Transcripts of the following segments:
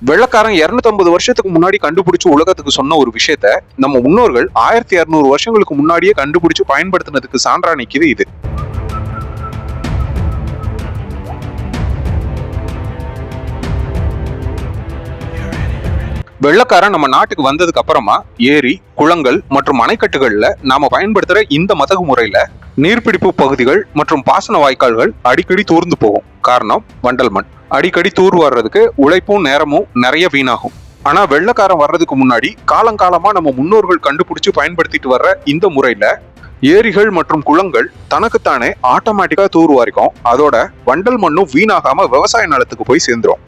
வெள்ளக்காரன் 250 வருஷத்துக்கு முன்னாடி கண்டுபிடிச்சு உலகத்துக்கு சொன்ன ஒரு விஷயத்த நம்ம முன்னோர்கள் 1200 வருஷங்களுக்கு முன்னாடியே கண்டுபிடிச்சு பயன்படுத்தினதுக்கு சான்றா நிக்குது இது. வெள்ளக்காரன் நம்ம நாட்டுக்கு வந்ததுக்கு அப்புறமா ஏரி, குளங்கள் மற்றும் அணைக்கட்டுகள்ல நாம பயன்படுத்துற இந்த மதகு முறையில நீர்பிடிப்பு பகுதிகள் மற்றும் பாசன வாய்க்கால்கள் அடிக்கடி தூர்ந்து போகும். காரணம் வண்டல் மண். அடிக்கடி தூர் வர்றதுக்கு உழைப்பும் நேரமும் நிறைய வீணாகும். ஆனா வெள்ளக்காரன் வர்றதுக்கு முன்னாடி காலங்காலமா நம்ம முன்னோர்கள் கண்டுபிடிச்சு பயன்படுத்திட்டு வர்ற இந்த முறையில ஏரிகள் மற்றும் குளங்கள் தனக்குத்தானே ஆட்டோமேட்டிக்கா தூர்வாரிக்கும். அதோட வண்டல் மண்ணும் வீணாகாம விவசாய நிலத்துக்கு போய் சேர்ந்துரும்.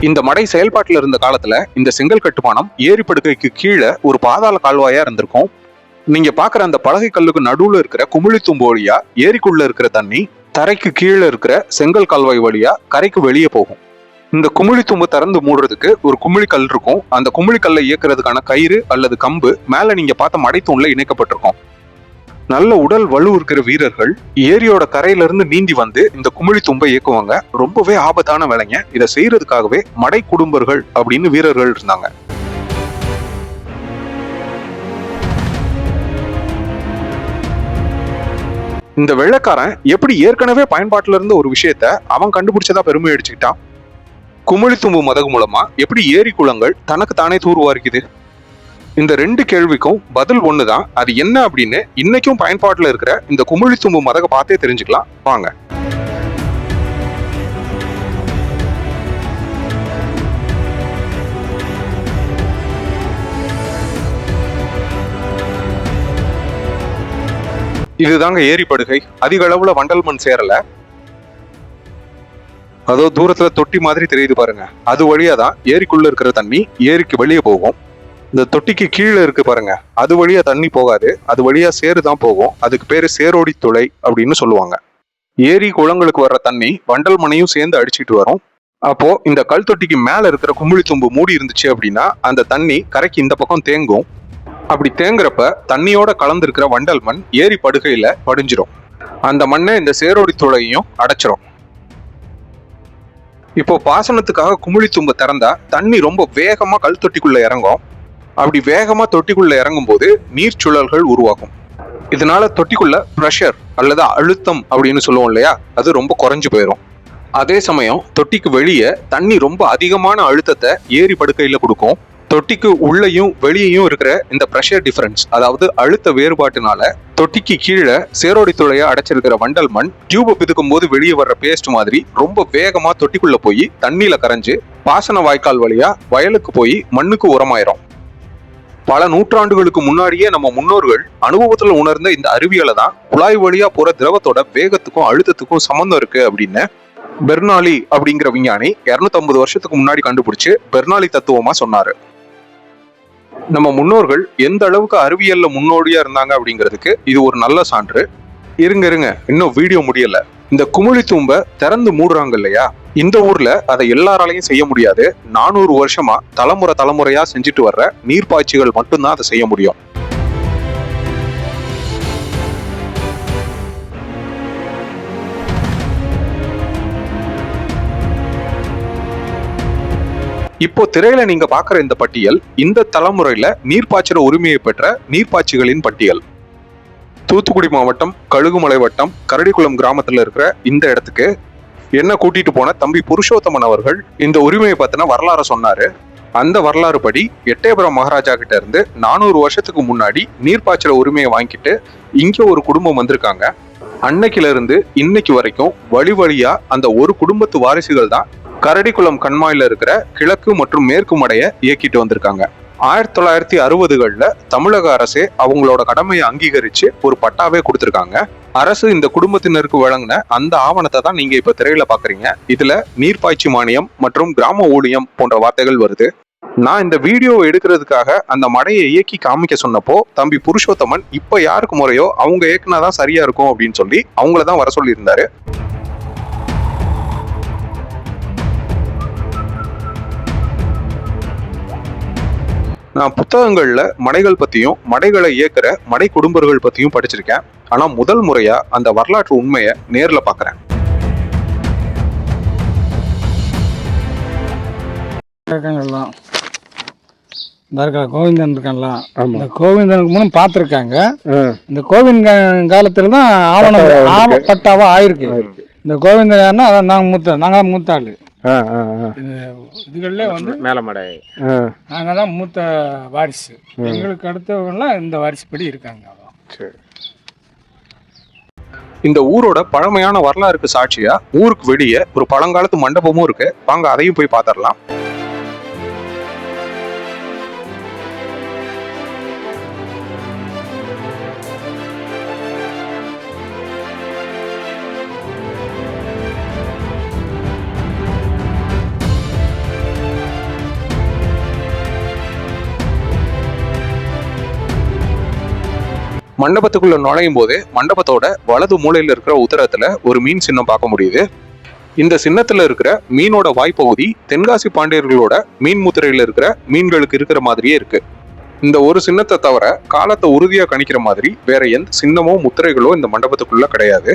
இந்த மடை செயல்பாட்டில் இருந்த காலத்துல இந்த செங்கல் கட்டுமானம் ஏரி படுக்கைக்கு கீழே ஒரு பாதாள கால்வாயா இருந்திருக்கும். நீங்க பாக்குற அந்த பலகை கல்லுக்கு நடுவுல இருக்கிற குமிழி தும்பு வழியா ஏரிக்குள்ள இருக்கிற தண்ணி தரைக்கு கீழே இருக்கிற செங்கல் கால்வாய் வழியா கரைக்கு வெளியே போகும். இந்த குமிழி தும்பு திறந்து மூடுறதுக்கு ஒரு குமிழி கல் இருக்கும். அந்த குமிழி கல்லை இயக்குறதுக்கான கயிறு அல்லது கம்பு மேல நீங்க பார்த்த மடைத்தூண்ல இணைக்கப்பட்டிருக்கும். நல்ல உடல் வலு இருக்கிற வீரர்கள் ஏரியோட கரையில இருந்து நீந்தி வந்து இந்த குமிழி தும்பை இயக்குவாங்க. ரொம்பவே ஆபத்தான வேலைங்க. இதை செய்யறதுக்காகவே மடை குடும்பர்கள் அப்படின்னு வீரர்கள் இருந்தாங்க. இந்த வெள்ளக்காரன் எப்படி ஏற்கனவே பயன்பாட்டில இருந்த ஒரு விஷயத்த அவன் கண்டுபிடிச்சதா பெருமை அடிச்சுக்கிட்டான். குமிழி தும்பு மதகு மூலமா எப்படி ஏரி குளங்கள் தனக்கு தானே தூர்வாரிக்குது? இந்த ரெண்டு கேள்விக்கும் பதில் ஒண்ணுதான். அது என்ன அப்படின்னு இன்னைக்கும் பயன்பாட்டுல இருக்கிற இந்த குமிழி தும்பு மதக பார்த்தே தெரிஞ்சுக்கலாம் வாங்க. இதுதாங்க ஏரி படுகை. அதிக அளவுல வண்டல் மண் சேரல. அதோ தூரத்துல தொட்டி மாதிரி தெரியுது பாருங்க. அது வழியா தான் ஏரிக்குள்ள இருக்கிற தண்ணி ஏரிக்கு வெளியே போகும். இந்த தொட்டிக்கு கீழே இருக்கு பாருங்க, அது வழியா தண்ணி போகாது, அது வழியா சேரு தான் போகும். அதுக்கு பேரு சேரோடி துளை அப்படின்னு சொல்லுவாங்க. ஏரி குளங்களுக்கு வர்ற தண்ணி வண்டல் மண்ணையும் சேர்ந்து அடிச்சுட்டு வரும். அப்போ இந்த கல் தொட்டிக்கு மேல இருக்கிற குமிழி தும்பு மூடி இருந்துச்சு அப்படின்னா அந்த தண்ணி கரைக்கு இந்த பக்கம் தேங்கும். அப்படி தேங்குறப்ப தண்ணியோட கலந்து இருக்கிற வண்டல் மண் ஏரி படுகையில படிஞ்சிரும். அந்த மண்ணை இந்த சேரோடி துளையையும் அடைச்சிரும். இப்போ பாசனத்துக்காக குமிழி தும்பை திறந்தா தண்ணி ரொம்ப வேகமா கல் தொட்டிக்குள்ள இறங்கும். அப்படி வேகமா தொட்டிக்குள்ள இறங்கும் போது நீர் சுழல்கள் உருவாகும். இதனால தொட்டிக்குள்ள பிரஷர் அல்லது அழுத்தம் அப்படின்னு சொல்லுவோம் இல்லையா, அது ரொம்ப குறைஞ்சு போயிடும். அதே சமயம் தொட்டிக்கு வெளியே தண்ணி ரொம்ப அதிகமான அழுத்தத்தை ஏரி படுக்கையில கொடுக்கும். தொட்டிக்கு உள்ளேயும் வெளியேயும் இருக்கிற இந்த பிரஷர் டிஃபரன்ஸ், அதாவது அழுத்த வேறுபாட்டினால தொட்டிக்கு கீழே சேரோடி துளையா அடைச்சிருக்கிற வண்டல் மண் டியூபை பிதுக்கும் போது வெளியே வர்ற பேஸ்ட் மாதிரி ரொம்ப வேகமா தொட்டிக்குள்ள போய் தண்ணியில கரைஞ்சு பாசன வாய்க்கால் வழியா வயலுக்கு போய் மண்ணுக்கு உரமாயிரும். பல நூற்றாண்டுகளுக்கு முன்னாடியே நம்ம முன்னோர்கள் அனுபவத்துல உணர்ந்த இந்த அறிவியலை தான் குழாய் வழியா போற திரவத்தோட வேகத்துக்கும் அழுத்தத்துக்கும் சம்பந்தம் இருக்கு அப்படின்னு பெர்னாலி அப்படிங்கிற விஞ்ஞானி 250 வருஷத்துக்கு முன்னாடி கண்டுபிடிச்சு பெர்னாலி தத்துவமா சொன்னாரு. நம்ம முன்னோர்கள் எந்த அளவுக்கு அறிவியல்ல முன்னோடியா இருந்தாங்க அப்படிங்கிறதுக்கு இது ஒரு நல்ல சான்று. இருங்க இன்னும் வீடியோ முடியல. இந்த குமிழி தூம்ப திறந்து மூடுறாங்க இல்லையா, இந்த ஊர்ல அதை எல்லாராலையும் செய்ய முடியாது. 400 வருஷமா தலைமுறையா செஞ்சுட்டு வர்ற நீர்ப்பாய்ச்சிகள் மட்டும்தான் அதை செய்ய முடியும். இப்போ திரையில நீங்க பாக்குற இந்த பட்டியல் இந்த தலைமுறையில நீர்ப்பாய்ச்சிற உரிமையை பெற்ற நீர்ப்பாய்ச்சிகளின் பட்டியல். தூத்துக்குடி மாவட்டம் கழுகுமலை வட்டம் கரடிக்குளம் கிராமத்துல இருக்கிற இந்த இடத்துக்கு என்ன கூட்டிட்டு போன தம்பி புருஷோத்தமன் அவர்கள் இந்த உரிமையை பத்தின வரலாறு சொன்னாரு. அந்த வரலாறு படி எட்டயபுரம் மகாராஜா கிட்ட இருந்து 400 வருஷத்துக்கு முன்னாடி நீர்ப்பாய்ச்சல உரிமையை வாங்கிட்டு இங்க ஒரு குடும்பம் வந்திருக்காங்க. அன்னைக்குல இருந்து இன்னைக்கு வரைக்கும் வழி வழியா அந்த ஒரு குடும்பத்து வாரிசுகள் தான் கரடிக்குளம் கண்மாயில இருக்கிற கிழக்கு மற்றும் மேற்கு மடையை இயக்கிட்டு வந்திருக்காங்க. 1960களில் தமிழக அரசே அவங்களோட கடமையை அங்கீகரிச்சு ஒரு பட்டாவே கொடுத்திருக்காங்க. அரசு இந்த குடும்பத்தினருக்கு வழங்கின அந்த ஆவணத்தை தான் நீங்க இப்ப திரையில பாக்குறீங்க. இதுல நீர்ப்பாய்ச்சி மானியம் மற்றும் கிராம ஊழியம் போன்ற வார்த்தைகள் வருது. நான் இந்த வீடியோ எடுக்கிறதுக்காக அந்த மடையை இயக்கி காமிக்க சொன்னப்போ தம்பி புருஷோத்தமன் இப்ப யாருக்கு முறையோ அவங்க இயக்குனாதான் சரியா இருக்கும் அப்படின்னு சொல்லி அவங்களதான் வர சொல்லி இருந்தாரு. நான் புத்தகங்கள்ல மடைகள் பத்தியும் மடைகளை இயக்குற மடை குடும்பர்கள் பத்தியும் படிச்சிருக்கேன். ஆனா முதல் முறையா அந்த வரலாற்று உண்மையை நேர்ல பாக்குறேன். கோவிந்தன் இருக்கான்ல, இந்த கோவிந்தனுக்கு முன்னும் பார்த்துருக்காங்க. இந்த கோவிந்தன் காலத்துல தான் ஆவணப்பட்டாவா ஆயிருக்கு. இந்த கோவிந்தன் யாருன்னா அதான் நாங்கள் மூத்த ஆளு. இதுகளில் வந்து மேலமடை நாங்கள் தான் மூத்த வாரிசு. எங்களுக்கு அடுத்தவங்கலாம் இந்த வாரிசுப்படி இருக்காங்க. இந்த ஊரோட பழமையான வரலாறுக்கு சாட்சியா ஊருக்கு வெளியே ஒரு பழங்காலத்து மண்டபமும் இருக்கு. வாங்க அதையும் போய் பார்த்துடலாம். மண்டபத்துக்குள்ள நுழையும் போது மண்டபத்தோட வலது மூலையில இருக்கிற உத்தரத்துல ஒரு மீன் சின்னம் பார்க்க முடியுது. இந்த சின்னத்துல இருக்கிற மீனோட வாய்ப்பகுதி தென்காசி பாண்டியர்களோட மீன் முத்திரையில இருக்கிற மீன்களுக்கு இருக்கிற மாதிரியே இருக்கு. இந்த ஒரு சின்னத்தை தவிர காலத்தை உறுதியா கணிக்கிற மாதிரி வேற எந்த சின்னமோ முத்திரைகளோ இந்த மண்டபத்துக்குள்ள கிடையாது.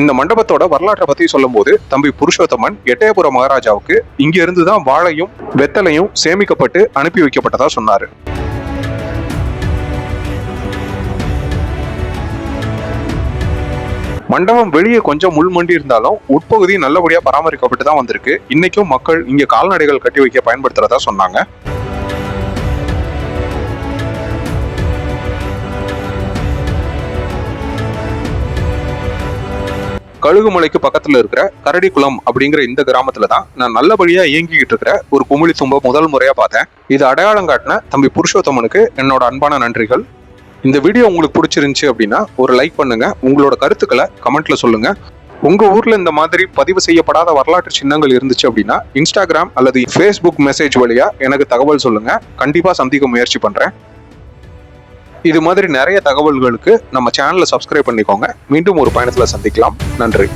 இந்த மண்டபத்தோட வரலாற்றை பத்தி சொல்லும் போது தம்பி புருஷோத்தமன் எட்டயபுர மகாராஜாவுக்கு இங்க இருந்துதான் வாழையும் வெத்தலையும் சேமிக்கப்பட்டு அனுப்பி வைக்கப்பட்டதா சொன்னாரு. மண்டபம் வெளியே கொஞ்சம் முள்மண்டி இருந்தாலும் உட்பகுதி நல்லபடியா பராமரிக்கப்பட்டு தான் வந்திருக்கு. இன்னைக்கும் மக்கள் இங்க கால்நடைகள் கட்டி வைக்க பயன்படுத்துறதா சொன்னாங்க. கழுகுமலைக்கு பக்கத்துல இருக்கிற கரடிக்குளம் அப்படிங்கிற இந்த கிராமத்துல தான் நான் நல்லபடியா இயங்கிக்கிட்டு இருக்கிற ஒரு குமிழி தும்ப முதல் முறையா பார்த்தேன். இது அடையாளம் காட்டின தம்பி புருஷோத்தமனுக்கு என்னோட அன்பான நன்றிகள். இந்த வீடியோ உங்களுக்கு பிடிச்சிருந்துச்சு அப்படின்னா ஒரு லைக் பண்ணுங்க. உங்களோட கருத்துக்களை கமெண்ட்ல சொல்லுங்க. உங்க ஊர்ல இந்த மாதிரி பதிவு செய்யப்படாத வரலாற்று சின்னங்கள் இருந்துச்சு அப்படின்னா இன்ஸ்டாகிராம் அல்லது ஃபேஸ்புக் மெசேஜ் வழியா எனக்கு தகவல் சொல்லுங்க. கண்டிப்பா சந்திக்க முயற்சி பண்றேன். இது மாதிரி நிறைய தகவல்களுக்கு நம்ம சேனலை சப்ஸ்கிரைப் பண்ணிக்கோங்க. மீண்டும் ஒரு பயணத்துல சந்திக்கலாம். நன்றி.